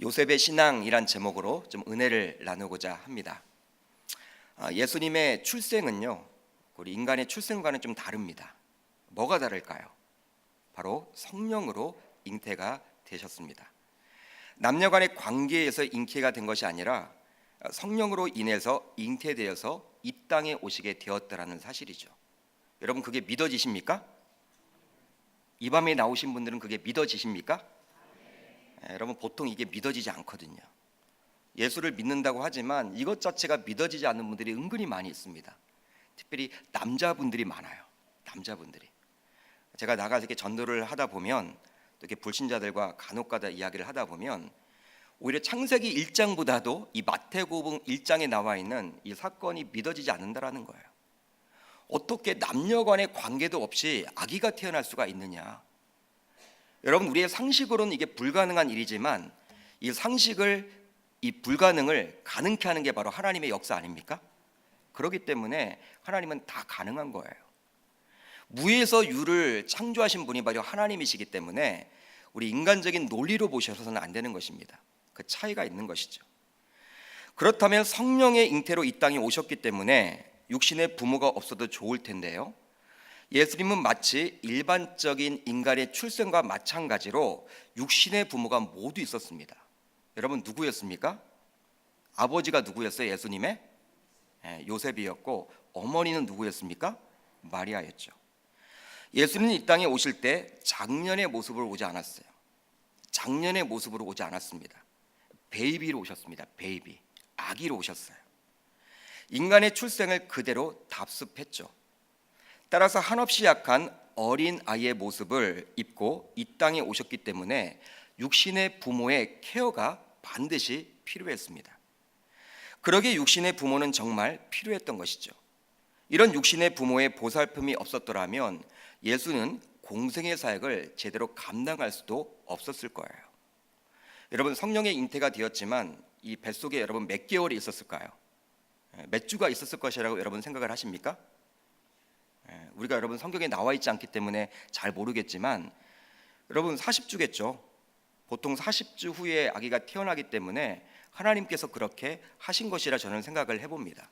요셉의 신앙이란 제목으로 좀 은혜를 나누고자 합니다. 예수님의 출생은요, 우리 인간의 출생과는 좀 다릅니다. 뭐가 다를까요? 바로 성령으로 잉태가 되셨습니다. 남녀간의 관계에서 잉태가 된 것이 아니라 성령으로 인해서 잉태되어서 이 땅에 오시게 되었다라는 사실이죠. 여러분, 그게 믿어지십니까? 이 밤에 나오신 분들은 그게 믿어지십니까? 여러분, 보통 이게 믿어지지 않거든요. 예수를 믿는다고 하지만 이것 자체가 믿어지지 않는 분들이 은근히 많이 있습니다. 특별히 남자분들이 많아요. 남자분들이. 제가 나가서 이렇게 전도를 하다 보면, 또 이렇게 불신자들과 간혹가다 이야기를 하다 보면, 오히려 창세기 1장보다도 이 마태복음 1장에 나와 있는 이 사건이 믿어지지 않는다라는 거예요. 어떻게 남녀간의 관계도 없이 아기가 태어날 수가 있느냐? 여러분, 우리의 상식으로는 이게 불가능한 일이지만 이 상식을, 이 불가능을 가능케 하는 게 바로 하나님의 역사 아닙니까? 그렇기 때문에 하나님은 다 가능한 거예요. 무에서 유를 창조하신 분이 바로 하나님이시기 때문에 우리 인간적인 논리로 보셔서는 안 되는 것입니다. 그 차이가 있는 것이죠. 그렇다면 성령의 잉태로 이 땅에 오셨기 때문에 육신의 부모가 없어도 좋을 텐데요, 예수님은 마치 일반적인 인간의 출생과 마찬가지로 육신의 부모가 모두 있었습니다. 여러분, 누구였습니까? 아버지가 누구였어요? 예수님의? 요셉이었고, 어머니는 누구였습니까? 마리아였죠. 예수님은 이 땅에 오실 때 장년의 모습으로 오지 않았어요. 장년의 모습으로 오지 않았습니다. 베이비로 오셨습니다. 베이비, 아기로 오셨어요. 인간의 출생을 그대로 답습했죠. 따라서 한없이 약한 어린 아이의 모습을 입고 이 땅에 오셨기 때문에 육신의 부모의 케어가 반드시 필요했습니다. 그러기에 육신의 부모는 정말 필요했던 것이죠. 이런 육신의 부모의 보살핌이 없었더라면 예수는 공생의 사역을 제대로 감당할 수도 없었을 거예요. 여러분, 성령의 잉태가 되었지만 이 뱃속에 여러분 몇 개월이 있었을까요? 몇 주가 있었을 것이라고 여러분 생각을 하십니까? 우리가 여러분 성경에 나와 있지 않기 때문에 잘 모르겠지만 여러분 40주겠죠. 보통 40주 후에 아기가 태어나기 때문에 하나님께서 그렇게 하신 것이라 저는 생각을 해봅니다.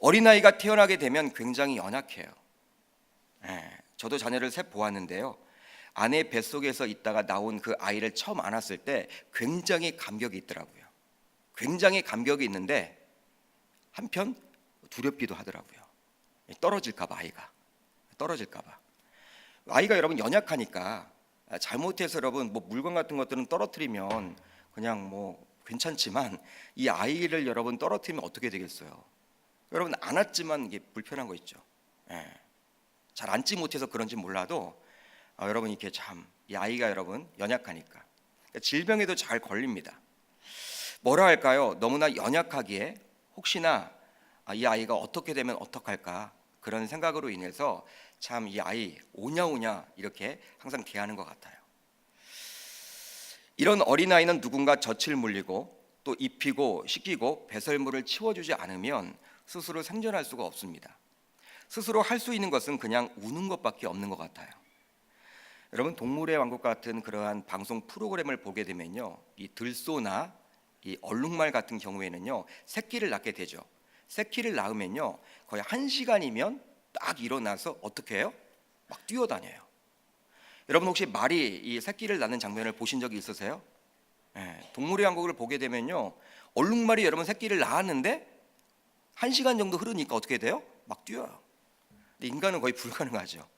어린아이가 태어나게 되면 굉장히 연약해요. 저도 자녀를 셋 보았는데요, 아내 뱃속에서 있다가 나온 그 아이를 처음 안았을 때 굉장히 감격이 있더라고요. 굉장히 감격이 있는데 한편 두렵기도 하더라고요. 떨어질까봐, 아이가 떨어질까봐. 아이가 여러분 연약하니까 잘못해서 여러분 뭐 물건 같은 것들은 떨어뜨리면 그냥 뭐 괜찮지만 이 아이를 여러분 떨어뜨리면 어떻게 되겠어요? 여러분 안았지만 이게 불편한 거 있죠. 잘 안지 못해서 그런지 몰라도 여러분 이렇게 참 이 아이가 여러분 연약하니까 그러니까 질병에도 잘 걸립니다. 뭐라 할까요? 너무나 연약하기에 혹시나 이 아이가 어떻게 되면 어떡할까, 그런 생각으로 인해서 참 이 아이 오냐오냐 이렇게 항상 대하는 것 같아요. 이런 어린아이는 누군가 젖을 물리고 또 입히고 씻기고 배설물을 치워주지 않으면 스스로 생존할 수가 없습니다. 스스로 할 수 있는 것은 그냥 우는 것밖에 없는 것 같아요. 여러분, 동물의 왕국 같은 그러한 방송 프로그램을 보게 되면요, 이 들소나 이 얼룩말 같은 경우에는요 새끼를 낳게 되죠. 새끼를 낳으면요 거의 1시간이면 딱 일어나서 어떻게 해요? 막 뛰어다녀요. 여러분, 혹시 말이 이 새끼를 낳는 장면을 보신 적이 있으세요? 동물의 왕국을 보게 되면요 얼룩말이 여러분 새끼를 낳았는데 1시간 정도 흐르니까 어떻게 돼요? 막 뛰어요. 근데 인간은 거의 불가능하죠.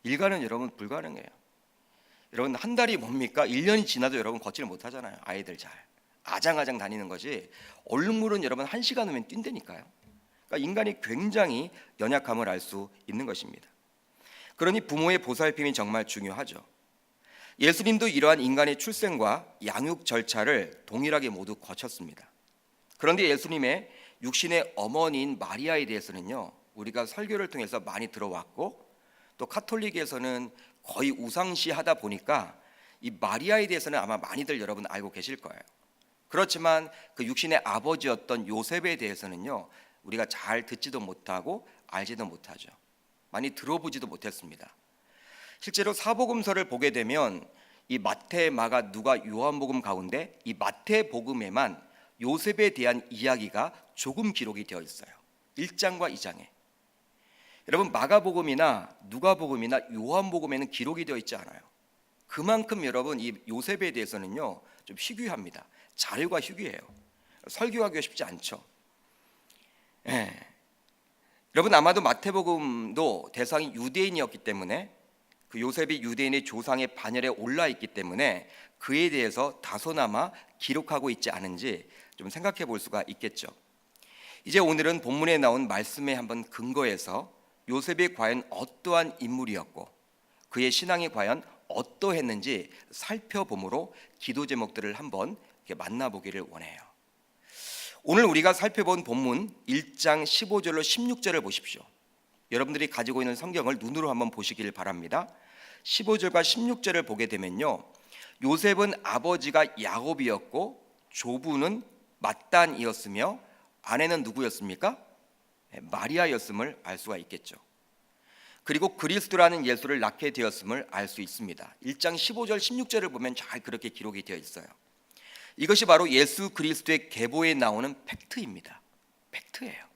일간은 여러분 불가능해요. 여러분, 한 달이 뭡니까? 1년이 지나도 여러분 걷지를 못하잖아요. 아이들 잘 아장아장 다니는 거지, 얼룩물은 여러분 1시간 후면 뛴다니까요. 그러니까 인간이 굉장히 연약함을 알 수 있는 것입니다. 그러니 부모의 보살핌이 정말 중요하죠. 예수님도 이러한 인간의 출생과 양육 절차를 동일하게 모두 거쳤습니다. 그런데 예수님의 육신의 어머니인 마리아에 대해서는요 우리가 설교를 통해서 많이 들어왔고, 또 카톨릭에서는 거의 우상시하다 보니까 이 마리아에 대해서는 아마 많이들 여러분 알고 계실 거예요. 그렇지만 그 육신의 아버지였던 요셉에 대해서는요 우리가 잘 듣지도 못하고 알지도 못하죠. 많이 들어보지도 못했습니다. 실제로 사복음서를 보게 되면 이 마태, 마가, 누가, 요한복음 가운데 이 마태복음에만 요셉에 대한 이야기가 조금 기록이 되어 있어요. 1장과 2장에. 여러분, 마가복음이나 누가복음이나 요한복음에는 기록이 되어 있지 않아요. 그만큼 여러분 이 요셉에 대해서는요 좀 희귀합니다. 자료가 희귀해요. 설교하기가 쉽지 않죠. 예. 여러분, 아마도 마태복음도 대상이 유대인이었기 때문에 그 요셉이 유대인의 조상의 반열에 올라 있기 때문에 그에 대해서 다소나마 기록하고 있지 않은지 좀 생각해 볼 수가 있겠죠. 이제 오늘은 본문에 나온 말씀에 한번 근거해서 요셉이 과연 어떠한 인물이었고 그의 신앙이 과연 어떠했는지 살펴보므로 기도 제목들을 한번 만나보기를 원해요. 오늘 우리가 살펴본 본문 1장 15절로 16절을 보십시오. 여러분들이 가지고 있는 성경을 눈으로 한번 보시길 바랍니다. 15절과 16절을 보게 되면요, 요셉은 아버지가 야곱이었고 조부는 맏단이었으며 아내는 누구였습니까? 마리아였음을 알 수가 있겠죠. 그리고 그리스도라는 예수를 낳게 되었음을 알 수 있습니다. 1장 15절 16절을 보면 잘 그렇게 기록이 되어 있어요. 이것이 바로 예수 그리스도의 계보에 나오는 팩트입니다. 팩트예요.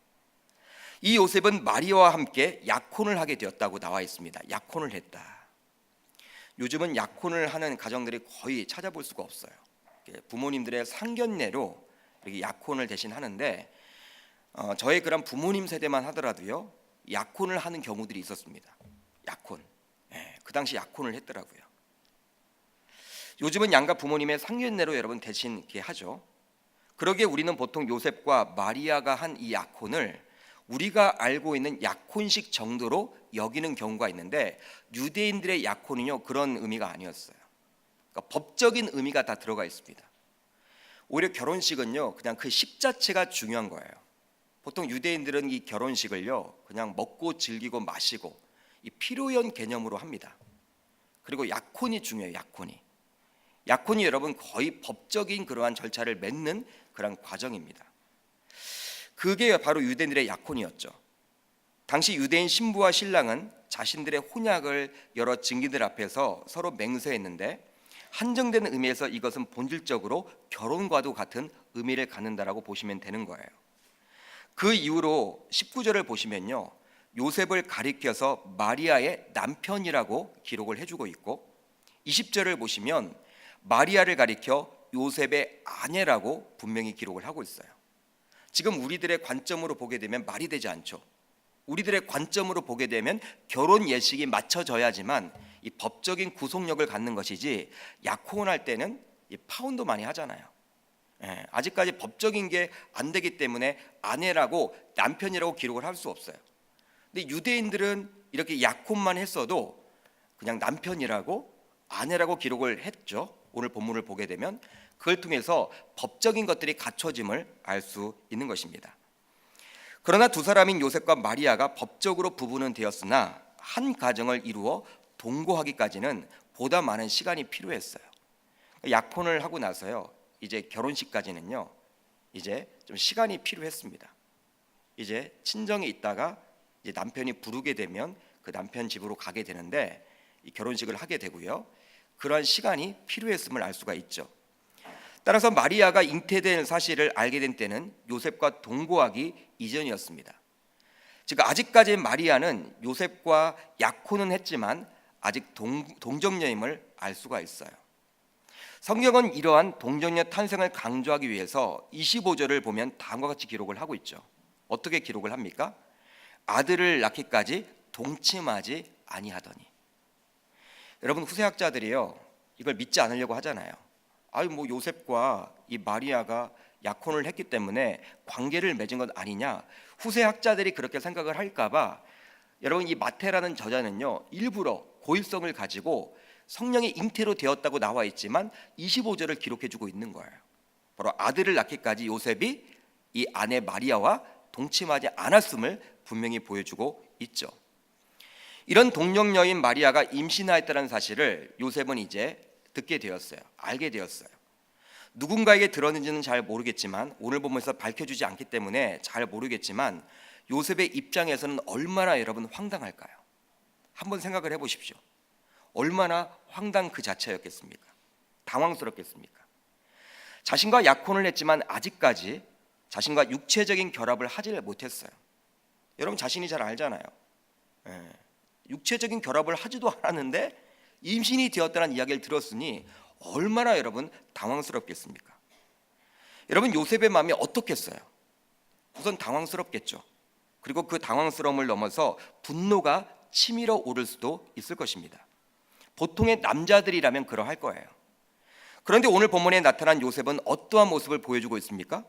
이 요셉은 마리아와 함께 약혼을 하게 되었다고 나와 있습니다. 약혼을 했다. 요즘은 약혼을 하는 가정들이 거의 찾아볼 수가 없어요. 부모님들의 상견례로 이렇게 약혼을 대신 하는데 저의 그런 부모님 세대만 하더라도요 약혼을 하는 경우들이 있었습니다. 약혼. 그 당시 약혼을 했더라고요. 요즘은 양가 부모님의 상견례로 여러분 대신 이렇게 하죠. 그러기에 우리는 보통 요셉과 마리아가 한 이 약혼을 우리가 알고 있는 약혼식 정도로 여기는 경우가 있는데 유대인들의 약혼은요 그런 의미가 아니었어요. 그러니까 법적인 의미가 다 들어가 있습니다. 오히려 결혼식은요 그냥 그 식 자체가 중요한 거예요. 보통 유대인들은 이 결혼식을요 그냥 먹고 즐기고 마시고 이 필요연 개념으로 합니다. 그리고 약혼이 중요해요. 약혼이 여러분 거의 법적인 그러한 절차를 맺는 그런 과정입니다. 그게 바로 유대인들의 약혼이었죠. 당시 유대인 신부와 신랑은 자신들의 혼약을 여러 증인들 앞에서 서로 맹세했는데 한정된 의미에서 이것은 본질적으로 결혼과도 같은 의미를 갖는다라고 보시면 되는 거예요. 그 이후로 19절을 보시면요 요셉을 가리켜서 마리아의 남편이라고 기록을 해주고 있고 20절을 보시면 마리아를 가리켜 요셉의 아내라고 분명히 기록을 하고 있어요. 지금 우리들의 관점으로 보게 되면 말이 되지 않죠. 우리들의 관점으로 보게 되면 결혼 예식이 맞춰져야지만 이 법적인 구속력을 갖는 것이지 약혼할 때는 이 파혼도 많이 하잖아요. 아직까지 법적인 게 안 되기 때문에 아내라고 남편이라고 기록을 할 수 없어요. 근데 유대인들은 이렇게 약혼만 했어도 그냥 남편이라고 아내라고 기록을 했죠. 오늘 본문을 보게 되면 그걸 통해서 법적인 것들이 갖춰짐을 알 수 있는 것입니다. 그러나 두 사람인 요셉과 마리아가 법적으로 부부는 되었으나 한 가정을 이루어 동거하기까지는 보다 많은 시간이 필요했어요. 약혼을 하고 나서요 이제 결혼식까지는요 이제 좀 시간이 필요했습니다. 이제 친정에 있다가 이제 남편이 부르게 되면 그 남편 집으로 가게 되는데 이 결혼식을 하게 되고요. 그러한 시간이 필요했음을 알 수가 있죠. 따라서 마리아가 잉태된 사실을 알게 된 때는 요셉과 동거하기 이전이었습니다. 즉 아직까지 마리아는 요셉과 약혼은 했지만 아직 동정녀임을 알 수가 있어요. 성경은 이러한 동정녀 탄생을 강조하기 위해서 25절을 보면 다음과 같이 기록을 하고 있죠. 어떻게 기록을 합니까? 아들을 낳기까지 동침하지 아니하더니. 여러분 후세학자들이요 이걸 믿지 않으려고 하잖아요. 뭐 요셉과 이 마리아가 약혼을 했기 때문에 관계를 맺은 것 아니냐. 후세학자들이 그렇게 생각을 할까봐 여러분 이 마태라는 저자는요 일부러 고의성을 가지고 성령의 잉태로 되었다고 나와 있지만 25절을 기록해주고 있는 거예요. 바로 아들을 낳기까지 요셉이 이 아내 마리아와 동침하지 않았음을 분명히 보여주고 있죠. 이런 동정녀인 마리아가 임신하였다는 사실을 요셉은 이제 듣게 되었어요. 알게 되었어요. 누군가에게 들었는지는 잘 모르겠지만 오늘 본문에서 밝혀주지 않기 때문에 잘 모르겠지만 요셉의 입장에서는 얼마나 여러분 황당할까요? 한번 생각을 해보십시오. 얼마나 황당 그 자체였겠습니까? 당황스럽겠습니까? 자신과 약혼을 했지만 아직까지 자신과 육체적인 결합을 하지를 못했어요. 여러분 자신이 잘 알잖아요. 육체적인 결합을 하지도 않았는데 임신이 되었다는 이야기를 들었으니 얼마나 여러분 당황스럽겠습니까? 여러분 요셉의 마음이 어떻겠어요? 우선 당황스럽겠죠. 그리고 그 당황스러움을 넘어서 분노가 치밀어 오를 수도 있을 것입니다. 보통의 남자들이라면 그러할 거예요. 그런데 오늘 본문에 나타난 요셉은 어떠한 모습을 보여주고 있습니까?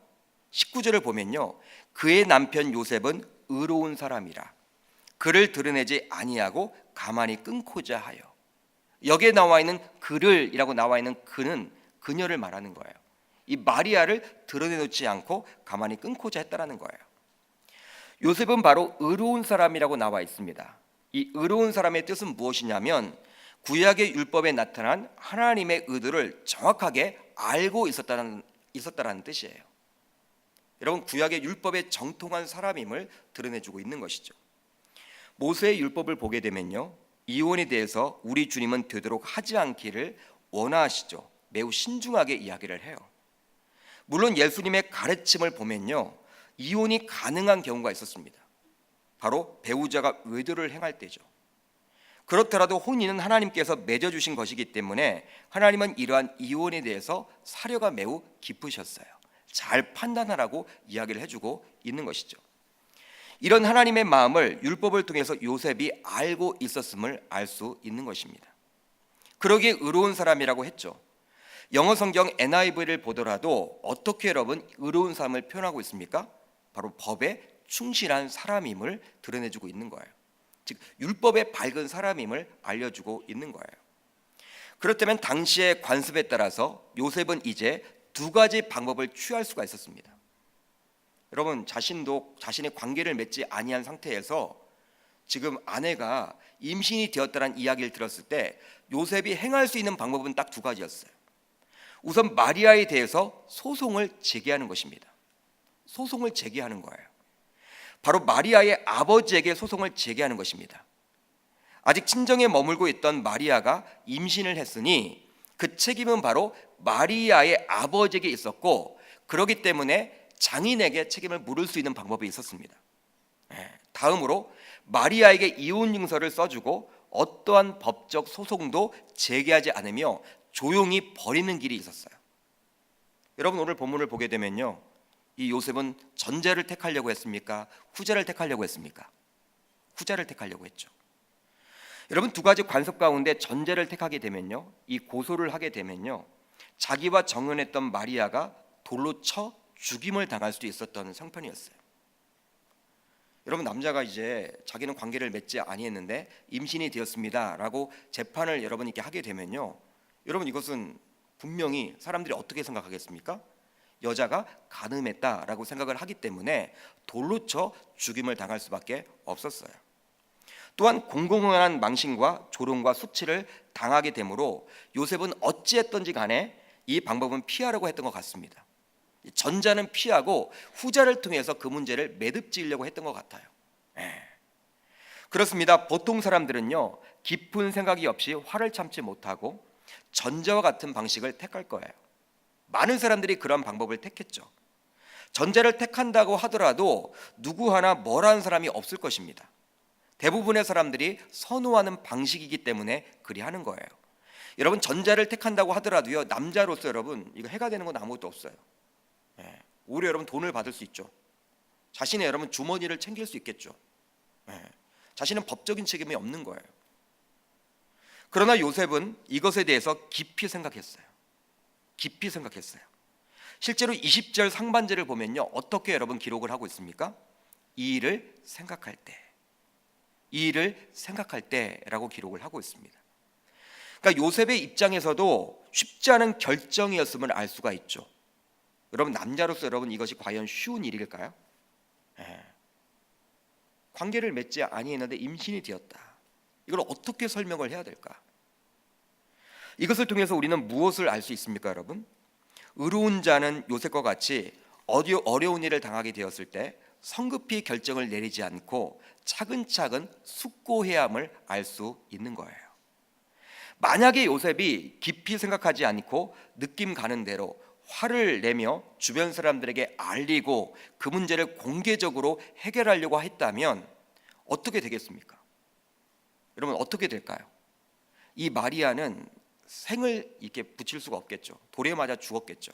19절을 보면요, 그의 남편 요셉은 의로운 사람이라 그를 드러내지 아니하고 가만히 끊고자 하여. 여기에 나와 있는 그를이라고 나와 있는 그는 그녀를 말하는 거예요. 이 마리아를 드러내놓지 않고 가만히 끊고자 했다라는 거예요. 요셉은 바로 의로운 사람이라고 나와 있습니다. 이 의로운 사람의 뜻은 무엇이냐면 구약의 율법에 나타난 하나님의 의도를 정확하게 알고 있었다라는 뜻이에요. 여러분 구약의 율법에 정통한 사람임을 드러내주고 있는 것이죠. 모세의 율법을 보게 되면요, 이혼에 대해서 우리 주님은 되도록 하지 않기를 원하시죠. 매우 신중하게 이야기를 해요. 물론 예수님의 가르침을 보면요, 이혼이 가능한 경우가 있었습니다. 바로 배우자가 외도를 행할 때죠. 그렇더라도 혼인은 하나님께서 맺어주신 것이기 때문에 하나님은 이러한 이혼에 대해서 사려가 매우 깊으셨어요. 잘 판단하라고 이야기를 해주고 있는 것이죠. 이런 하나님의 마음을 율법을 통해서 요셉이 알고 있었음을 알 수 있는 것입니다. 그러기에 의로운 사람이라고 했죠. 영어 성경 NIV를 보더라도 어떻게 여러분 의로운 사람을 표현하고 있습니까? 바로 법에 충실한 사람임을 드러내주고 있는 거예요. 즉 율법에 밝은 사람임을 알려주고 있는 거예요. 그렇다면 당시의 관습에 따라서 요셉은 이제 두 가지 방법을 취할 수가 있었습니다. 여러분 자신도 자신의 관계를 맺지 아니한 상태에서 지금 아내가 임신이 되었다는 이야기를 들었을 때 요셉이 행할 수 있는 방법은 딱 두 가지였어요. 우선 마리아에 대해서 소송을 제기하는 것입니다. 소송을 제기하는 거예요. 바로 마리아의 아버지에게 소송을 제기하는 것입니다. 아직 친정에 머물고 있던 마리아가 임신을 했으니 그 책임은 바로 마리아의 아버지에게 있었고, 그렇기 때문에 장인에게 책임을 물을 수 있는 방법이 있었습니다. 다음으로 마리아에게 이혼 증서를 써주고 어떠한 법적 소송도 제기하지 않으며 조용히 버리는 길이 있었어요. 여러분 오늘 본문을 보게 되면요, 이 요셉은 전자를 택하려고 했습니까? 후자를 택하려고 했습니까? 후자를 택하려고 했죠. 여러분 두 가지 관습 가운데 전자를 택하게 되면요, 이 고소를 하게 되면요, 자기와 정혼했던 마리아가 돌로 쳐 죽임을 당할 수도 있었던 형편이었어요. 여러분 남자가 이제 자기는 관계를 맺지 아니했는데 임신이 되었습니다라고 재판을 여러분께 하게 되면요, 여러분 이것은 분명히 사람들이 어떻게 생각하겠습니까? 여자가 간음했다라고 생각을 하기 때문에 돌로 쳐 죽임을 당할 수밖에 없었어요. 또한 공공연한 망신과 조롱과 수치를 당하게 되므로 요셉은 어찌했던지 간에 이 방법은 피하려고 했던 것 같습니다. 전자는 피하고 후자를 통해서 그 문제를 매듭지으려고 했던 것 같아요. 그렇습니다. 보통 사람들은요, 깊은 생각이 없이 화를 참지 못하고 전자와 같은 방식을 택할 거예요. 많은 사람들이 그런 방법을 택했죠. 전자를 택한다고 하더라도 누구 하나 뭘 사람이 없을 것입니다. 대부분의 사람들이 선호하는 방식이기 때문에 그리 하는 거예요. 여러분 전자를 택한다고 하더라도요, 남자로서 여러분 이거 해가 되는 건 아무것도 없어요. 오히려 여러분 돈을 받을 수 있죠. 자신의 여러분 주머니를 챙길 수 있겠죠. 자신은 법적인 책임이 없는 거예요. 그러나 요셉은 이것에 대해서 깊이 생각했어요. 깊이 생각했어요. 실제로 20절 상반절을 보면요, 어떻게 여러분 기록을 하고 있습니까? 이 일을 생각할 때, 이 일을 생각할 때라고 기록을 하고 있습니다. 그러니까 요셉의 입장에서도 쉽지 않은 결정이었음을 알 수가 있죠. 여러분 남자로서 여러분 이것이 과연 쉬운 일일까요? 관계를 맺지 아니했는데 임신이 되었다. 이걸 어떻게 설명을 해야 될까? 이것을 통해서 우리는 무엇을 알 수 있습니까, 여러분? 의로운 자는 요셉과 같이 어려운 일을 당하게 되었을 때 성급히 결정을 내리지 않고 차근차근 숙고해야 함을 알 수 있는 거예요. 만약에 요셉이 깊이 생각하지 않고 느낌 가는 대로 화를 내며 주변 사람들에게 알리고 그 문제를 공개적으로 해결하려고 했다면 어떻게 되겠습니까? 여러분 어떻게 될까요? 이 마리아는 생을 이렇게 붙일 수가 없겠죠. 돌에 맞아 죽었겠죠.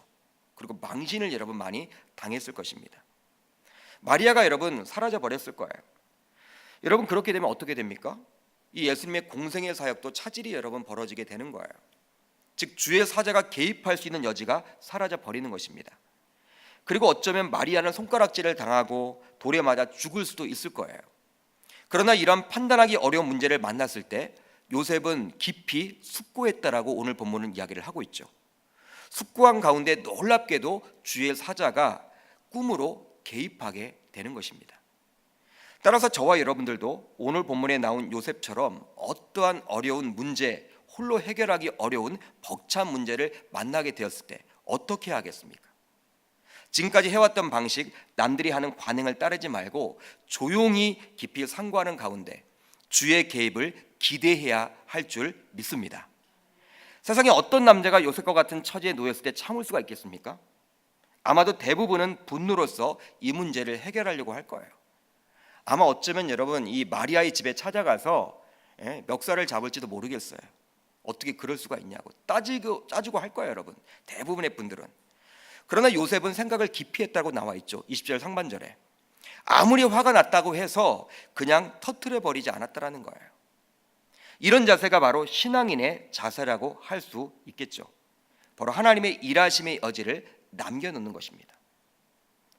그리고 망신을 여러분 많이 당했을 것입니다. 마리아가 여러분 사라져 버렸을 거예요. 여러분 그렇게 되면 어떻게 됩니까? 이 예수님의 공생의 사역도 차질이 여러분 벌어지게 되는 거예요. 즉 주의 사자가 개입할 수 있는 여지가 사라져 버리는 것입니다. 그리고 어쩌면 마리아는 손가락질을 당하고 돌에 맞아 죽을 수도 있을 거예요. 그러나 이런 판단하기 어려운 문제를 만났을 때 요셉은 깊이 숙고했다라고 오늘 본문은 이야기를 하고 있죠. 숙고한 가운데 놀랍게도 주의 사자가 꿈으로 개입하게 되는 것입니다. 따라서 저와 여러분들도 오늘 본문에 나온 요셉처럼 어떠한 어려운 문제, 홀로 해결하기 어려운 벅찬 문제를 만나게 되었을 때 어떻게 하겠습니까? 지금까지 해왔던 방식, 남들이 하는 관행을 따르지 말고 조용히 깊이 상고하는 가운데 주의 개입을 기대해야 할 줄 믿습니다. 세상에 어떤 남자가 요셉과 같은 처지에 놓였을 때 참을 수가 있겠습니까? 아마도 대부분은 분노로서 이 문제를 해결하려고 할 거예요. 아마 어쩌면 여러분 이 마리아의 집에 찾아가서 멱살을 잡을지도 모르겠어요. 어떻게 그럴 수가 있냐고 따지고 할 거예요, 여러분. 대부분의 분들은. 그러나 요셉은 생각을 깊이 했다고 나와 있죠. 20절 상반절에. 아무리 화가 났다고 해서 그냥 터트려 버리지 않았다라는 거예요. 이런 자세가 바로 신앙인의 자세라고 할 수 있겠죠. 바로 하나님의 일하심의 여지를 남겨놓는 것입니다.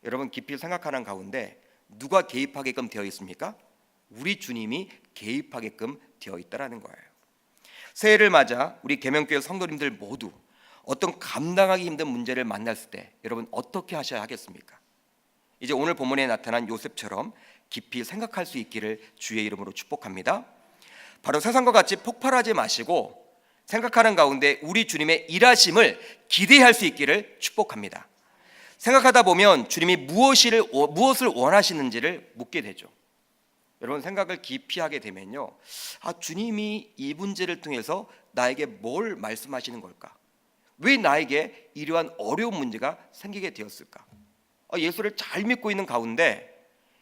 여러분 깊이 생각하는 가운데 누가 개입하게끔 되어 있습니까? 우리 주님이 개입하게끔 되어 있다라는 거예요. 새해를 맞아 우리 계명교회 성도님들 모두 어떤 감당하기 힘든 문제를 만났을 때 여러분 어떻게 하셔야 하겠습니까? 이제 오늘 본문에 나타난 요셉처럼 깊이 생각할 수 있기를 주의 이름으로 축복합니다. 바로 세상과 같이 폭발하지 마시고 생각하는 가운데 우리 주님의 일하심을 기대할 수 있기를 축복합니다. 생각하다 보면 주님이 무엇을 원하시는지를 묻게 되죠. 여러분 생각을 깊이 하게 되면요, 주님이 이 문제를 통해서 나에게 뭘 말씀하시는 걸까? 왜 나에게 이러한 어려운 문제가 생기게 되었을까? 예수를 잘 믿고 있는 가운데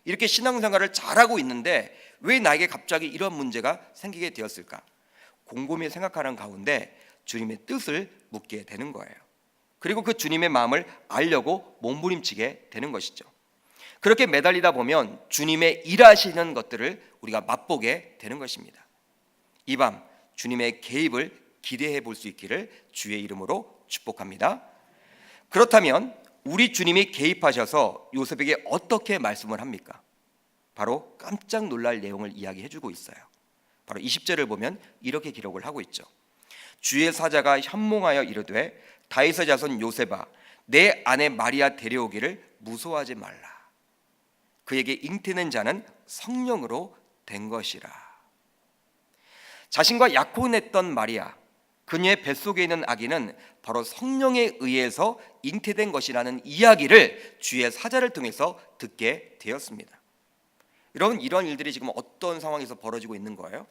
이렇게 신앙생활을 잘하고 있는데 왜 나에게 갑자기 이런 문제가 생기게 되었을까? 곰곰이 생각하는 가운데 주님의 뜻을 묻게 되는 거예요. 그리고 그 주님의 마음을 알려고 몸부림치게 되는 것이죠. 그렇게 매달리다 보면 주님의 일하시는 것들을 우리가 맛보게 되는 것입니다. 이 밤 주님의 개입을 기대해 볼 수 있기를 주의 이름으로 축복합니다. 그렇다면 우리 주님이 개입하셔서 요셉에게 어떻게 말씀을 합니까? 바로 깜짝 놀랄 내용을 이야기해 주고 있어요. 바로 20절을 보면 이렇게 기록을 하고 있죠. 주의 사자가 현몽하여 이르되 다윗의 자손 요셉아 내 아내 마리아 데려오기를 무서워하지 말라. 그에게 잉태된 자는 성령으로 된 것이라. 자신과 약혼했던 마리아, 그녀의 뱃속에 있는 아기는 바로 성령에 의해서 잉태된 것이라는 이야기를 주의 사자를 통해서 듣게 되었습니다. 여러분 이런 일들이 지금 어떤 상황에서 벌어지고 있는 거예요?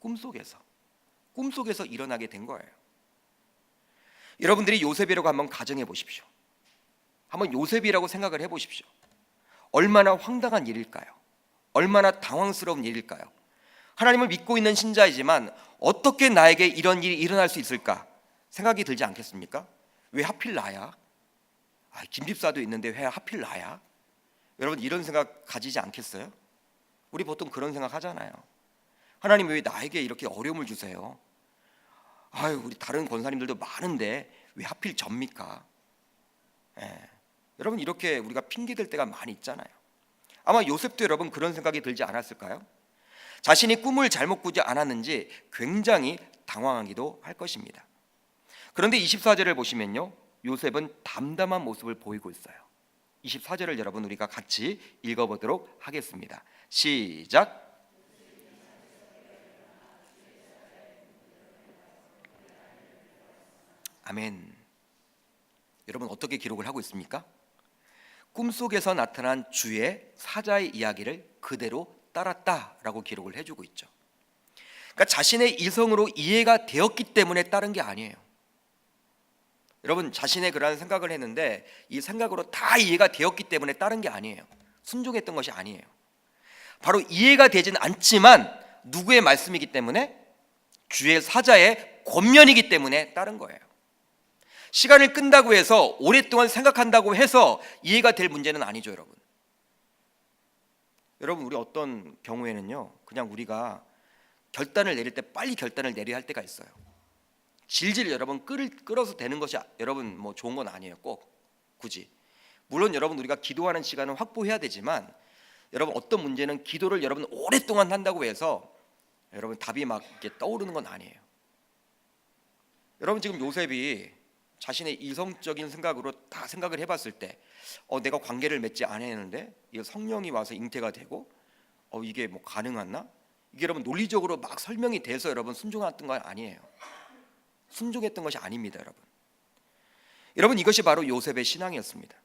꿈속에서 일어나게 된 거예요. 여러분들이 요셉이라고 한번 가정해 보십시오. 한번 요셉이라고 생각을 해 보십시오. 얼마나 황당한 일일까요? 얼마나 당황스러운 일일까요? 하나님을 믿고 있는 신자이지만 어떻게 나에게 이런 일이 일어날 수 있을까 생각이 들지 않겠습니까? 왜 하필 나야? 김 집사도 있는데 왜 하필 나야? 여러분 이런 생각 가지지 않겠어요? 우리 보통 그런 생각 하잖아요. 하나님 왜 나에게 이렇게 어려움을 주세요? 우리 다른 권사님들도 많은데 왜 하필 접니까? 여러분 이렇게 우리가 핑계댈 때가 많이 있잖아요. 아마 요셉도 여러분 그런 생각이 들지 않았을까요? 자신이 꿈을 잘못 꾸지 않았는지 굉장히 당황하기도 할 것입니다. 그런데 24절을 보시면요, 요셉은 담담한 모습을 보이고 있어요. 24절을 여러분 우리가 같이 읽어보도록 하겠습니다. 시작. 아멘. 여러분 어떻게 기록을 하고 있습니까? 꿈속에서 나타난 주의 사자의 이야기를 그대로 따랐다라고 기록을 해주고 있죠. 그러니까 자신의 이성으로 이해가 되었기 때문에 따른 게 아니에요. 여러분, 자신의 그러한 생각을 했는데 이 생각으로 다 이해가 되었기 때문에 따른 게 아니에요. 순종했던 것이 아니에요. 바로 이해가 되진 않지만 누구의 말씀이기 때문에? 주의 사자의 권면이기 때문에 따른 거예요. 시간을 끈다고 해서 오랫동안 생각한다고 해서 이해가 될 문제는 아니죠, 여러분. 여러분, 우리 어떤 경우에는요, 그냥 우리가 결단을 내릴 때 빨리 결단을 내려야 할 때가 있어요. 질질 여러분 끌어서 되는 것이 여러분 뭐 좋은 건 아니에요. 꼭 굳이. 물론 여러분 우리가 기도하는 시간은 확보해야 되지만 여러분 어떤 문제는 기도를 여러분 오랫동안 한다고 해서 여러분 답이 막 이렇게 떠오르는 건 아니에요. 여러분 지금 요셉이 자신의 이성적인 생각으로 다 생각을 해봤을 때 내가 관계를 맺지 않았는데 이게 성령이 와서 잉태가 되고 이게 뭐 가능하나? 이게 여러분 논리적으로 막 설명이 돼서 여러분 순종했던 건 아니에요. 순종했던 것이 아닙니다, 여러분. 여러분 이것이 바로 요셉의 신앙이었습니다.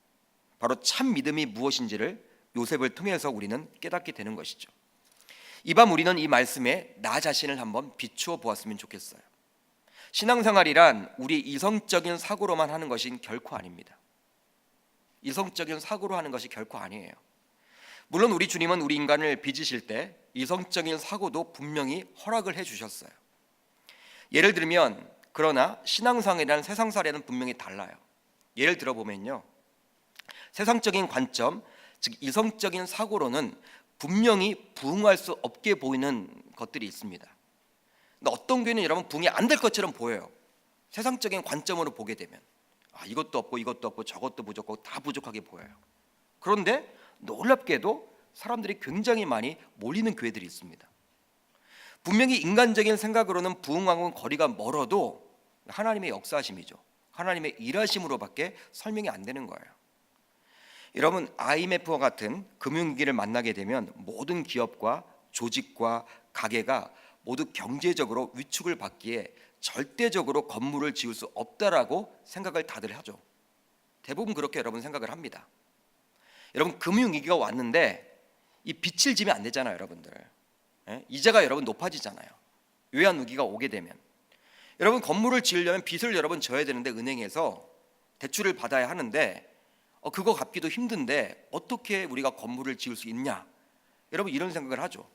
바로 참 믿음이 무엇인지를 요셉을 통해서 우리는 깨닫게 되는 것이죠. 이 밤 우리는 이 말씀에 나 자신을 한번 비추어 보았으면 좋겠어요. 신앙생활이란 우리 이성적인 사고로만 하는 것인 결코 아닙니다. 이성적인 사고로 하는 것이 결코 아니에요. 물론 우리 주님은 우리 인간을 빚으실 때 이성적인 사고도 분명히 허락을 해주셨어요. 예를 들면 그러나 신앙생활이란 세상살이는 분명히 달라요. 예를 들어보면요, 세상적인 관점, 즉 이성적인 사고로는 분명히 부응할 수 없게 보이는 것들이 있습니다. 근데 어떤 교회는 여러분 부응이 안 될 것처럼 보여요. 세상적인 관점으로 보게 되면 이것도 없고 이것도 없고 저것도 부족하고 다 부족하게 보여요. 그런데 놀랍게도 사람들이 굉장히 많이 몰리는 교회들이 있습니다. 분명히 인간적인 생각으로는 부응하고는 거리가 멀어도 하나님의 역사하심이죠. 하나님의 일하심으로밖에 설명이 안 되는 거예요. 여러분 IMF와 같은 금융위기를 만나게 되면 모든 기업과 조직과 가게가 모두 경제적으로 위축을 받기에 절대적으로 건물을 지을 수 없다라고 생각을 다들 하죠. 대부분 그렇게 여러분 생각을 합니다. 여러분 금융위기가 왔는데 이 빚을 지면 안 되잖아요, 여러분들. 이자가 여러분 높아지잖아요. 외환 위기가 오게 되면 여러분 건물을 지으려면 빚을 여러분 져야 되는데 은행에서 대출을 받아야 하는데 그거 갚기도 힘든데 어떻게 우리가 건물을 지을 수 있냐? 여러분 이런 생각을 하죠.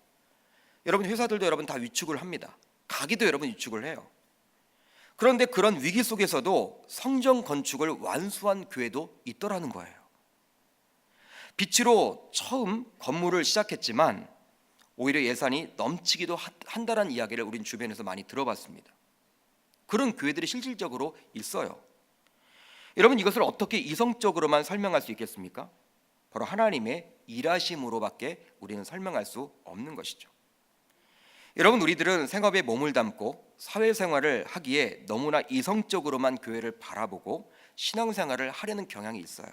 여러분 회사들도 여러분 다 위축을 합니다. 가게도 여러분 위축을 해요. 그런데 그런 위기 속에서도 성전 건축을 완수한 교회도 있더라는 거예요. 빚으로 처음 건물을 시작했지만 오히려 예산이 넘치기도 한다는 이야기를 우린 주변에서 많이 들어봤습니다. 그런 교회들이 실질적으로 있어요. 여러분 이것을 어떻게 이성적으로만 설명할 수 있겠습니까? 바로 하나님의 일하심으로밖에 우리는 설명할 수 없는 것이죠. 여러분 우리들은 생업에 몸을 담고 사회생활을 하기에 너무나 이성적으로만 교회를 바라보고 신앙생활을 하려는 경향이 있어요.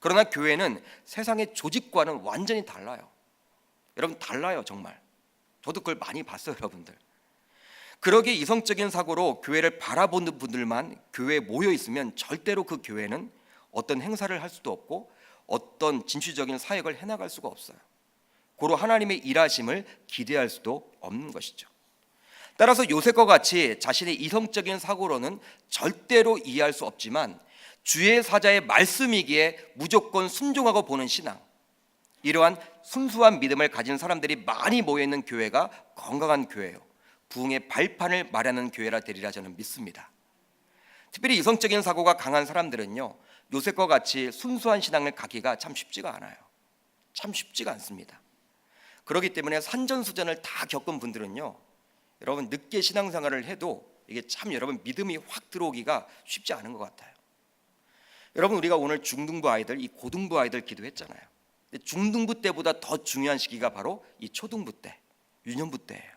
그러나 교회는 세상의 조직과는 완전히 달라요. 여러분 달라요, 정말. 저도 그걸 많이 봤어요, 여러분들. 그러기에 이성적인 사고로 교회를 바라보는 분들만 교회에 모여 있으면 절대로 그 교회는 어떤 행사를 할 수도 없고 어떤 진취적인 사역을 해나갈 수가 없어요. 고로 하나님의 일하심을 기대할 수도 없는 것이죠. 따라서 요셉과 같이 자신의 이성적인 사고로는 절대로 이해할 수 없지만 주의 사자의 말씀이기에 무조건 순종하고 보는 신앙, 이러한 순수한 믿음을 가진 사람들이 많이 모여있는 교회가 건강한 교회예요. 부흥의 발판을 마련하는 교회라 되리라 저는 믿습니다. 특별히 이성적인 사고가 강한 사람들은요, 요셉과 같이 순수한 신앙을 갖기가 참 쉽지가 않아요. 참 쉽지가 않습니다. 그렇기 때문에 산전수전을 다 겪은 분들은요, 여러분 늦게 신앙생활을 해도 이게 참 여러분 믿음이 확 들어오기가 쉽지 않은 것 같아요. 여러분 우리가 오늘 중등부 아이들, 이 고등부 아이들 기도했잖아요. 중등부 때보다 더 중요한 시기가 바로 이 초등부 때, 유년부 때예요.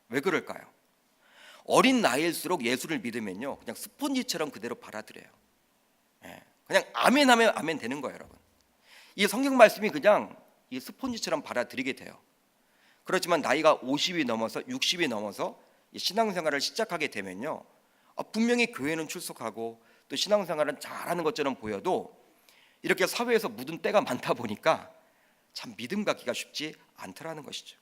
왜 그럴까요? 어린 나이일수록 예수를 믿으면요 그냥 스폰지처럼 그대로 받아들여요. 그냥 아멘 하면 아멘 되는 거예요, 여러분. 이 성경 말씀이 그냥 이 스폰지처럼 받아들이게 돼요. 그렇지만 나이가 50이 넘어서 60이 넘어서 신앙생활을 시작하게 되면요, 분명히 교회는 출석하고 또 신앙생활은 잘하는 것처럼 보여도 이렇게 사회에서 묻은 때가 많다 보니까 참 믿음 갖기가 쉽지 않더라는 것이죠.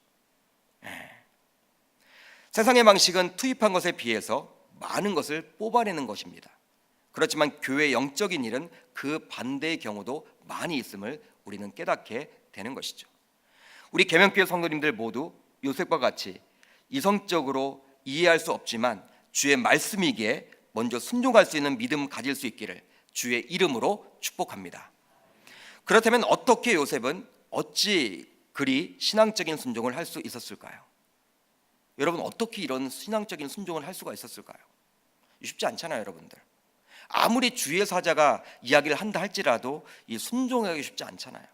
세상의 방식은 투입한 것에 비해서 많은 것을 뽑아내는 것입니다. 그렇지만 교회의 영적인 일은 그 반대의 경우도 많이 있음을 우리는 깨닫게 되는 것이죠. 우리 계명교회 성도님들 모두 요셉과 같이 이성적으로 이해할 수 없지만 주의 말씀이기에 먼저 순종할 수 있는 믿음 가질 수 있기를 주의 이름으로 축복합니다. 그렇다면 어떻게 요셉은 어찌 그리 신앙적인 순종을 할 수 있었을까요? 여러분, 어떻게 이런 신앙적인 순종을 할 수가 있었을까요? 쉽지 않잖아요, 여러분들. 아무리 주의 사자가 이야기를 한다 할지라도 이 순종하기 쉽지 않잖아요.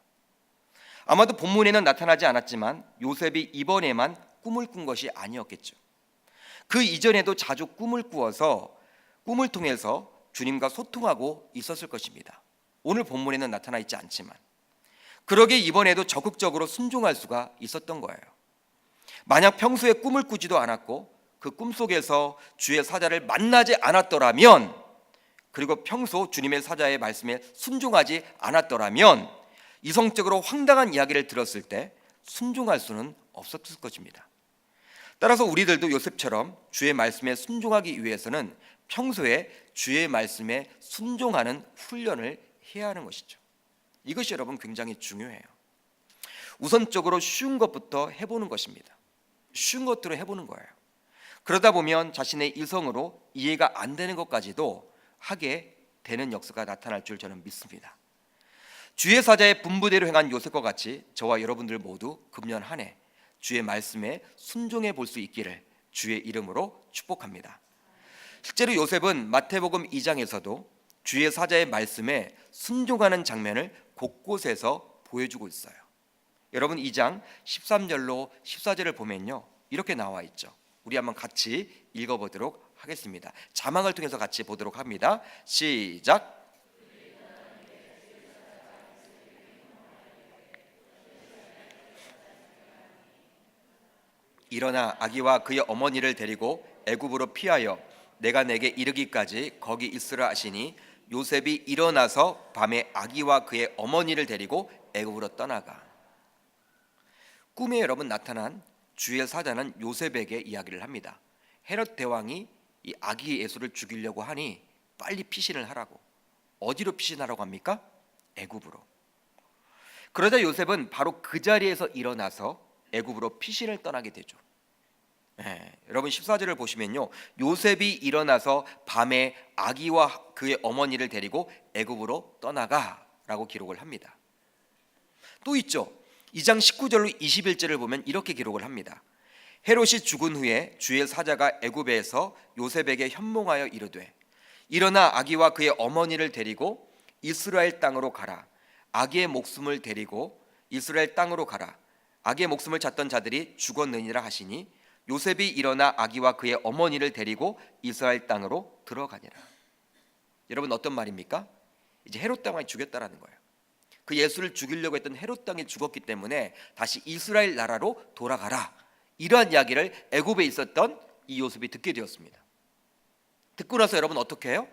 아마도 본문에는 나타나지 않았지만 요셉이 이번에만 꿈을 꾼 것이 아니었겠죠. 그 이전에도 자주 꿈을 꾸어서 꿈을 통해서 주님과 소통하고 있었을 것입니다. 오늘 본문에는 나타나 있지 않지만 그러기에 이번에도 적극적으로 순종할 수가 있었던 거예요. 만약 평소에 꿈을 꾸지도 않았고 그 꿈속에서 주의 사자를 만나지 않았더라면, 그리고 평소 주님의 사자의 말씀에 순종하지 않았더라면 이성적으로 황당한 이야기를 들었을 때 순종할 수는 없었을 것입니다. 따라서 우리들도 요셉처럼 주의 말씀에 순종하기 위해서는 평소에 주의 말씀에 순종하는 훈련을 해야 하는 것이죠. 이것이 여러분 굉장히 중요해요. 우선적으로 쉬운 것부터 해보는 것입니다. 쉬운 것들을 해보는 거예요. 그러다 보면 자신의 이성으로 이해가 안 되는 것까지도 하게 되는 역사가 나타날 줄 저는 믿습니다. 주의 사자의 분부대로 행한 요셉과 같이 저와 여러분들 모두 금년 한 해 주의 말씀에 순종해 볼 수 있기를 주의 이름으로 축복합니다. 실제로 요셉은 마태복음 2장에서도 주의 사자의 말씀에 순종하는 장면을 곳곳에서 보여주고 있어요. 여러분, 2장 13절로 14절을 보면요, 이렇게 나와 있죠. 우리 한번 같이 읽어보도록 하겠습니다. 자막을 통해서 같이 보도록 합니다. 시작. 일어나 아기와 그의 어머니를 데리고 애굽으로 피하여 내가 내게 이르기까지 거기 있으라 하시니 요셉이 일어나서 밤에 아기와 그의 어머니를 데리고 애굽으로 떠나가. 꿈에 여러분 나타난 주의 사자는 요셉에게 이야기를 합니다. 헤롯 대왕이 이 아기 예수를 죽이려고 하니 빨리 피신을 하라고. 어디로 피신하라고 합니까? 애굽으로. 그러자 요셉은 바로 그 자리에서 일어나서 애굽으로 피신을 떠나게 되죠. 여러분 14절을 보시면요, 요셉이 일어나서 밤에 아기와 그의 어머니를 데리고 애굽으로 떠나가라고 기록을 합니다. 또 있죠. 2장 19절로 21절을 보면 이렇게 기록을 합니다. 헤롯이 죽은 후에 주의 사자가 애굽에서 요셉에게 현몽하여 이르되 일어나 아기와 그의 어머니를 데리고 이스라엘 땅으로 가라. 아기의 목숨을 데리고 이스라엘 땅으로 가라. 아기의 목숨을 찾던 자들이 죽었느니라 하시니 요셉이 일어나 아기와 그의 어머니를 데리고 이스라엘 땅으로 들어가니라. 여러분, 어떤 말입니까? 이제 헤롯 왕이 죽였다라는 거예요. 그 예수를 죽이려고 했던 헤롯 왕이 죽었기 때문에 다시 이스라엘 나라로 돌아가라. 이러한 이야기를 애굽에 있었던 이 요셉이 듣게 되었습니다. 듣고 나서 여러분 어떻게 해요?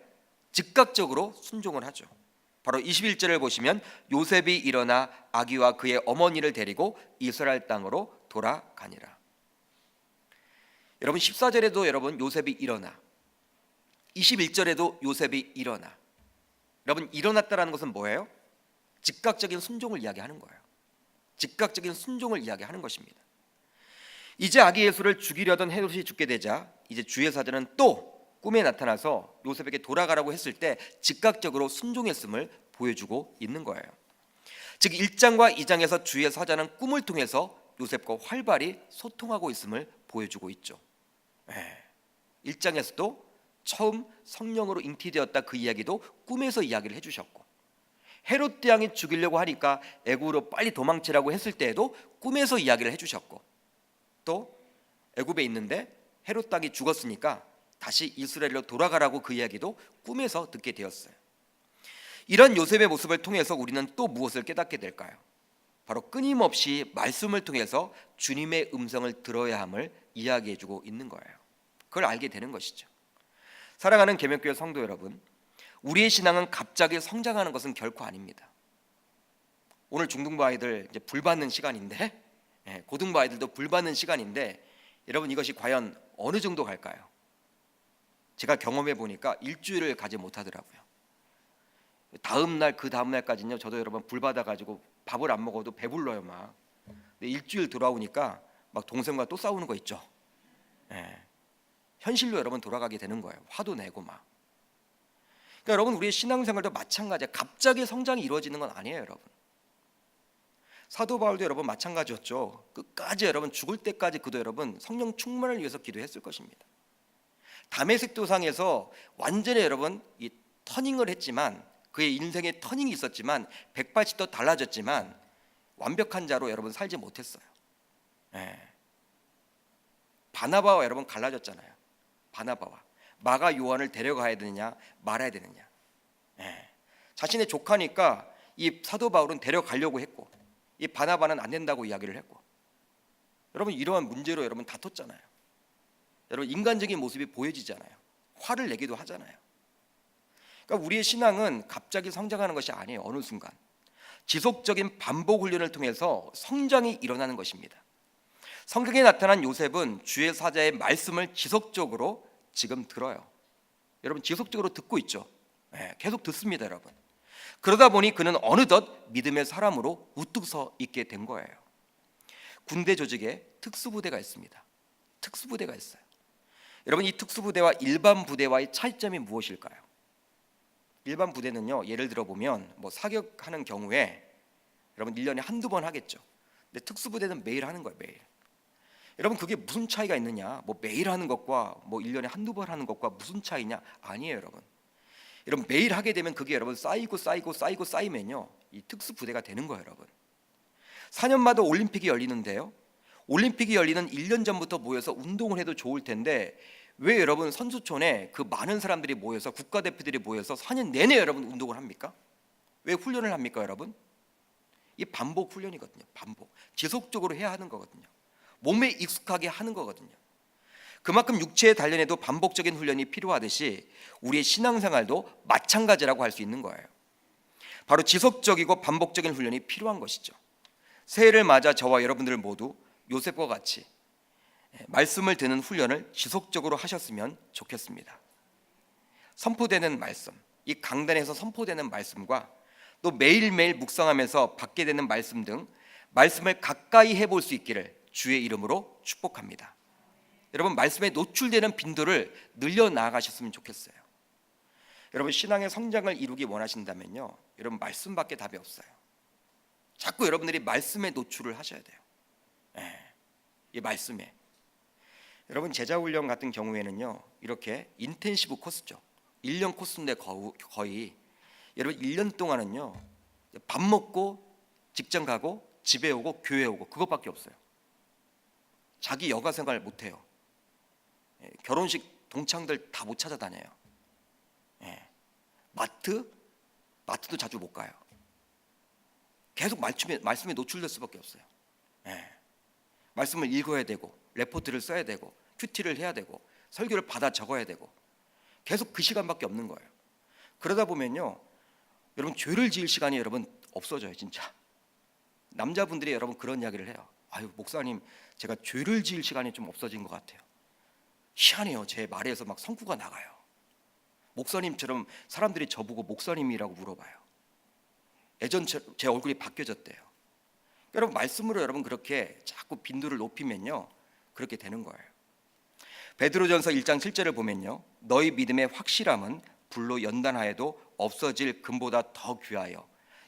즉각적으로 순종을 하죠. 바로 21절을 보시면 요셉이 일어나 아기와 그의 어머니를 데리고 이스라엘 땅으로 돌아가니라. 여러분 14절에도 여러분 요셉이 일어나, 21절에도 요셉이 일어나. 여러분, 일어났다라는 것은 뭐예요? 즉각적인 순종을 이야기하는 거예요. 즉각적인 순종을 이야기하는 것입니다. 이제 아기 예수를 죽이려던 헤롯이 죽게 되자 이제 주의 사자는 또 꿈에 나타나서 요셉에게 돌아가라고 했을 때 즉각적으로 순종했음을 보여주고 있는 거예요. 즉 1장과 2장에서 주의 사자는 꿈을 통해서 요셉과 활발히 소통하고 있음을 보여주고 있죠. 1장에서도 처음 성령으로 잉태되었다 그 이야기도 꿈에서 이야기를 해주셨고, 헤롯 대왕이 죽이려고 하니까 애굽으로 빨리 도망치라고 했을 때에도 꿈에서 이야기를 해주셨고, 또 애굽에 있는데 헤롯 왕이 죽었으니까 다시 이스라엘로 돌아가라고 그 이야기도 꿈에서 듣게 되었어요. 이런 요셉의 모습을 통해서 우리는 또 무엇을 깨닫게 될까요? 바로 끊임없이 말씀을 통해서 주님의 음성을 들어야 함을 이야기해주고 있는 거예요. 그걸 알게 되는 것이죠. 사랑하는 계명교회 성도 여러분, 우리의 신앙은 갑자기 성장하는 것은 결코 아닙니다. 오늘 중등부 아이들 이제 불 받는 시간인데, 고등부 아이들도 불 받는 시간인데, 여러분 이것이 과연 어느 정도 갈까요? 제가 경험해 보니까 일주일을 가지 못하더라고요. 다음 날 그 다음 날까지는요. 저도 여러분 불 받아 가지고 밥을 안 먹어도 배불러요 막. 근데 일주일 돌아오니까 막 동생과 또 싸우는 거 있죠. 예. 현실로 여러분 돌아가게 되는 거예요. 화도 내고 막. 그러니까 여러분 우리의 신앙생활도 마찬가지예요. 갑자기 성장이 이루어지는 건 아니에요, 여러분. 사도 바울도 여러분 마찬가지였죠. 끝까지 여러분 죽을 때까지 그도 여러분 성령 충만을 위해서 기도했을 것입니다. 다메섹 도상에서 완전히 여러분 이 터닝을 했지만 그의 인생에 터닝이 있었지만 180도 달라졌지만 완벽한 자로 여러분 살지 못했어요. 예. 바나바와 여러분 갈라졌잖아요. 바나바와 마가 요한을 데려가야 되느냐 말아야 되느냐. 예. 자신의 조카니까 이 사도 바울은 데려가려고 했고 이 바나바는 안 된다고 이야기를 했고 여러분 이러한 문제로 여러분 다퉜잖아요. 여러분 인간적인 모습이 보여지잖아요. 화를 내기도 하잖아요. 그러니까 우리의 신앙은 갑자기 성장하는 것이 아니에요. 어느 순간 지속적인 반복 훈련을 통해서 성장이 일어나는 것입니다. 성경에 나타난 요셉은 주의 사자의 말씀을 지속적으로 지금 들어요. 여러분 지속적으로 듣고 있죠. 네, 계속 듣습니다, 여러분. 그러다 보니 그는 어느덧 믿음의 사람으로 우뚝 서 있게 된 거예요. 군대 조직에 특수부대가 있습니다. 특수부대가 있어요. 여러분 이 특수부대와 일반 부대와의 차이점이 무엇일까요? 일반 부대는요, 예를 들어 보면 뭐 사격하는 경우에 여러분 1년에 한두 번 하겠죠. 근데 특수부대는 매일 하는 거예요, 매일. 여러분 그게 무슨 차이가 있느냐? 뭐 매일 하는 것과 뭐 1년에 한두 번 하는 것과 무슨 차이냐? 아니에요, 여러분. 여러분 매일 하게 되면 그게 여러분 쌓이면요, 이 특수부대가 되는 거예요, 여러분. 4년마다 올림픽이 열리는데요. 올림픽이 열리는 1년 전부터 모여서 운동을 해도 좋을 텐데 왜 여러분 선수촌에 그 많은 사람들이 모여서 국가대표들이 모여서 4년 내내 여러분 운동을 합니까? 왜 훈련을 합니까, 여러분? 이 반복 훈련이거든요. 반복. 지속적으로 해야 하는 거거든요. 몸에 익숙하게 하는 거거든요. 그만큼 육체의 단련에도 반복적인 훈련이 필요하듯이 우리의 신앙생활도 마찬가지라고 할 수 있는 거예요. 바로 지속적이고 반복적인 훈련이 필요한 것이죠. 새해를 맞아 저와 여러분들 모두 요셉과 같이 말씀을 듣는 훈련을 지속적으로 하셨으면 좋겠습니다. 선포되는 말씀, 이 강단에서 선포되는 말씀과 또 매일매일 묵상하면서 받게 되는 말씀 등 말씀을 가까이 해볼 수 있기를 주의 이름으로 축복합니다. 여러분 말씀에 노출되는 빈도를 늘려나가셨으면 좋겠어요. 여러분 신앙의 성장을 이루기 원하신다면요, 여러분 말씀밖에 답이 없어요. 자꾸 여러분들이 말씀에 노출을 하셔야 돼요. 이 말씀에. 여러분 제자훈련 같은 경우에는요, 이렇게 인텐시브 코스죠. 1년 코스인데 거의 여러분 1년 동안은요, 밥 먹고 직장 가고 집에 오고 교회 오고 그것밖에 없어요. 자기 여가 생활 못 해요. 결혼식 동창들 다 못 찾아다녀요. 마트도 자주 못 가요. 계속 말씀에 노출될 수밖에 없어요. 말씀을 읽어야 되고 레포트를 써야 되고 큐티를 해야 되고 설교를 받아 적어야 되고 계속 그 시간밖에 없는 거예요. 그러다 보면요, 여러분 죄를 지을 시간이 여러분 없어져요. 진짜 남자분들이 여러분 그런 이야기를 해요. 아유 목사님, 제가 죄를 지을 시간이 좀 없어진 것 같아요. 희한해요. 제 말에서 막 성구가 나가요. 목사님처럼 사람들이 저보고 목사님이라고 물어봐요. 예전 제 얼굴이 바뀌어졌대요. 여러분 말씀으로 여러분 그렇게 자꾸 빈도를 높이면요, 그렇게 되는 거예요. 베드로전서 1장 7절을 보면요, 너희 믿음의 확실함은 불로 연단하여도 없어질 금보다 더 귀하여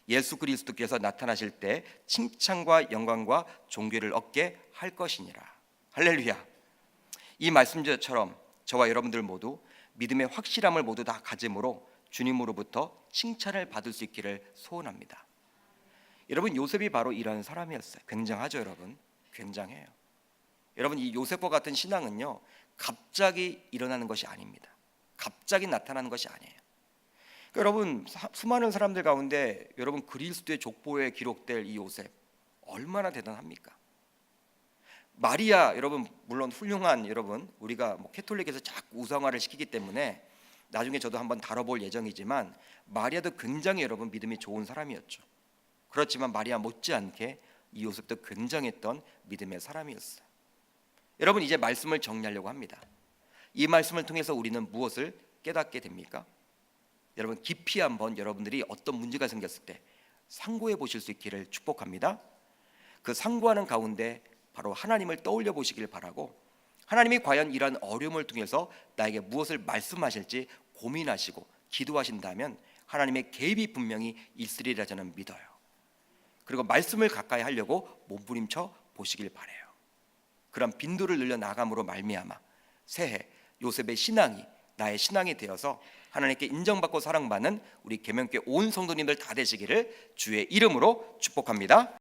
예수 그리스도께서 나타나실 때 칭찬과 영광과 존귀를 얻게 할 것이니라. 할렐루야. 이 말씀처럼 저와 여러분들 모두 믿음의 확실함을 모두 다 가짐으로 주님으로부터 칭찬을 받을 수 있기를 소원합니다. 여러분 요셉이 바로 이런 사람이었어요. 굉장하죠, 여러분. 굉장해요. 여러분 이 요셉과 같은 신앙은요, 갑자기 일어나는 것이 아닙니다. 갑자기 나타나는 것이 아니에요. 그러니까 여러분 수많은 사람들 가운데 여러분 그리스도의 족보에 기록될 이 요셉 얼마나 대단합니까? 마리아 여러분 물론 훌륭한, 여러분 우리가 뭐 캐톨릭에서 자꾸 우상화를 시키기 때문에 나중에 저도 한번 다뤄볼 예정이지만 마리아도 굉장히 여러분 믿음이 좋은 사람이었죠. 그렇지만 마리아 못지않게 이 요셉도 굉장했던 믿음의 사람이었어요. 여러분, 이제 말씀을 정리하려고 합니다. 이 말씀을 통해서 우리는 무엇을 깨닫게 됩니까? 여러분, 깊이 한번 여러분들이 어떤 문제가 생겼을 때 상고해 보실 수 있기를 축복합니다. 그 상고하는 가운데 바로 하나님을 떠올려 보시길 바라고, 하나님이 과연 이러한 어려움을 통해서 나에게 무엇을 말씀하실지 고민하시고 기도하신다면 하나님의 개입이 분명히 있으리라 저는 믿어요. 그리고 말씀을 가까이 하려고 몸부림쳐 보시길 바라요. 그런 빈도를 늘려 나감으로 말미암아 새해 요셉의 신앙이 나의 신앙이 되어서 하나님께 인정받고 사랑받는 우리 계명교회 온 성도님들 다 되시기를 주의 이름으로 축복합니다.